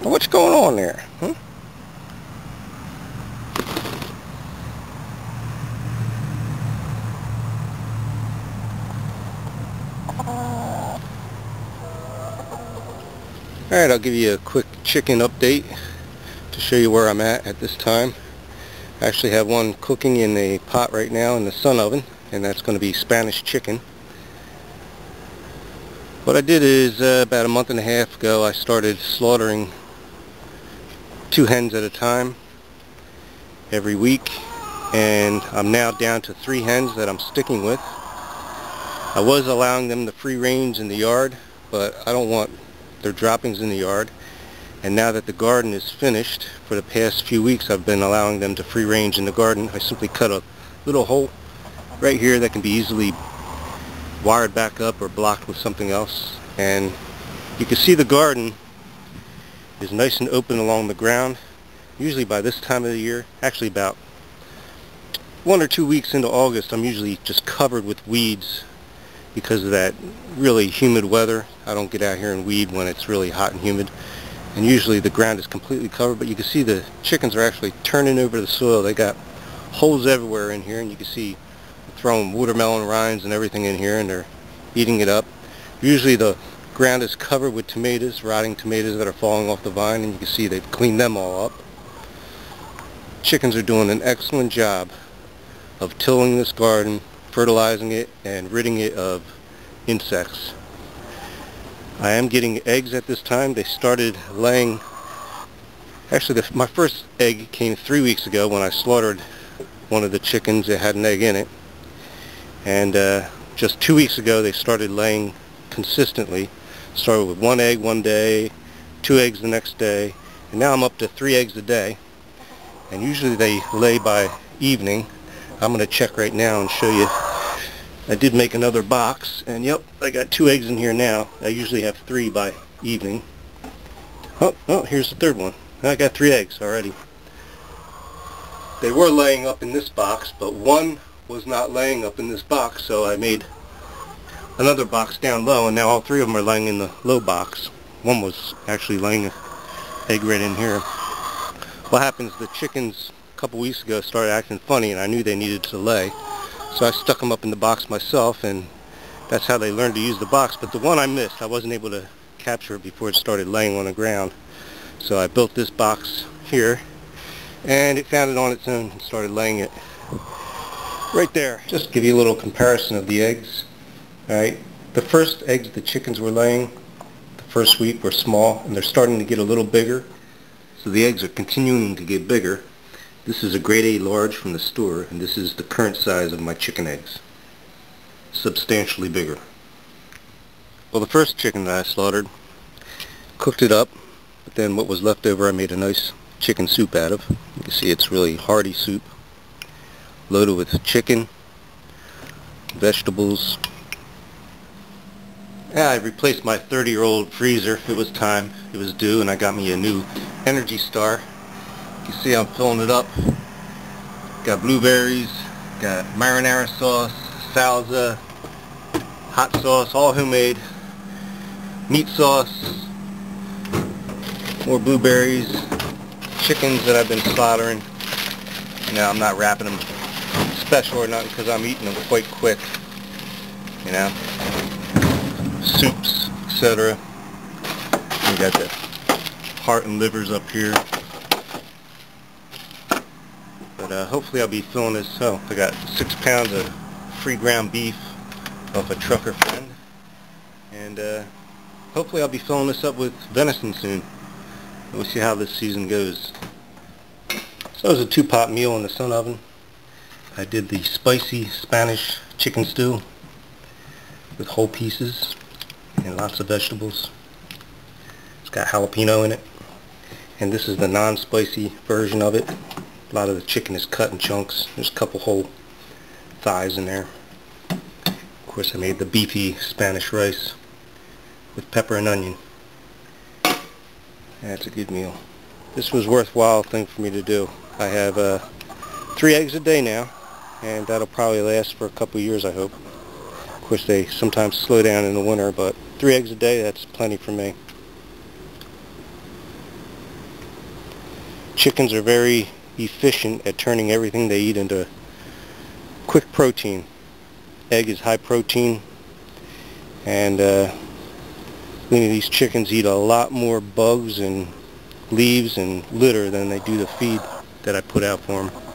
What's going on there? Huh? Alright, I'll give you a quick chicken update to show you where I'm at this time. I actually have one cooking in a pot right now in the sun oven, and that's going to be Spanish chicken. What I did is about a month and a half ago I started slaughtering 2 hens at a time every week, and I'm now down to 3 hens that I'm sticking with. I was allowing them to free range in the yard, but I don't want their droppings in the yard, and now that the garden is finished, for the past few weeks I've been allowing them to free range in the garden. I simply cut a little hole right here that can be easily wired back up or blocked with something else, and you can see the garden is nice and open along the ground. Usually by this time of the year, actually about 1 or 2 weeks into August, I'm usually just covered with weeds because of that really humid weather. I don't get out here and weed when it's really hot and humid, and usually the ground is completely covered, but you can see the chickens are actually turning over the soil. They got holes everywhere in here, and you can see throwing watermelon rinds and everything in here, and they're eating it up. Usually the ground is covered with tomatoes, rotting tomatoes that are falling off the vine, and you can see they've cleaned them all up. Chickens are doing an excellent job of tilling this garden, fertilizing it, and ridding it of insects. I am getting eggs at this time. They started laying, actually my first egg came 3 weeks ago when I slaughtered one of the chickens that had an egg in it, and just 2 weeks ago they started laying consistently. Started with 1 egg one day, 2 eggs the next day, and now I'm up to 3 eggs a day, and usually they lay by evening. I'm going to check right now and show you. I did make another box, and yep, I got 2 eggs in here now. I usually have 3 by evening. Oh, here's the third one. I got 3 eggs already. They were laying up in this box, but one was not laying up in this box, so I made another box down low, and now all 3 of them are laying in the low box. One was actually laying an egg right in here. What happens, the chickens a couple weeks ago started acting funny, and I knew they needed to lay. So I stuck them up in the box myself, and that's how they learned to use the box. But the one I missed, I wasn't able to capture it before it started laying on the ground. So I built this box here, and it found it on its own and started laying it right there. Just to give you a little comparison of the eggs. Alright, the first eggs the chickens were laying the first week were small, and they're starting to get a little bigger. So the eggs are continuing to get bigger. This is a grade A large from the store, and this is the current size of my chicken eggs. Substantially bigger. Well, the first chicken that I slaughtered, cooked it up, but then what was left over I made a nice chicken soup out of. You can see it's really hearty soup, loaded with chicken, vegetables. Yeah, I replaced my 30-year-old freezer. It was time. It was due, and I got me a new Energy Star. You see I'm filling it up. Got blueberries, got marinara sauce, salsa, hot sauce, all homemade, meat sauce, more blueberries, chickens that I've been slaughtering. Now I'm not wrapping them special or nothing because I'm eating them quite quick, you know. Soups, etc. We got the heart and livers up here. But hopefully I'll be filling this. Oh, I got 6 pounds of free ground beef off a trucker friend, and hopefully I'll be filling this up with venison soon. We'll see how this season goes. So it was a 2-pot meal in the sun oven. I did the spicy Spanish chicken stew with whole pieces and lots of vegetables. It's got jalapeno in it, and this is the non-spicy version of it. A lot of the chicken is cut in chunks. There's a couple whole thighs in there. Of course, I made the beefy Spanish rice with pepper and onion. That's a good meal. This was a worthwhile thing for me to do. I have 3 eggs a day now, and that'll probably last for a couple years, I hope. Of course, they sometimes slow down in the winter, but 3 eggs a day, that's plenty for me. Chickens are very efficient at turning everything they eat into quick protein. Egg is high protein, and these chickens eat a lot more bugs and leaves and litter than they do the feed that I put out for them.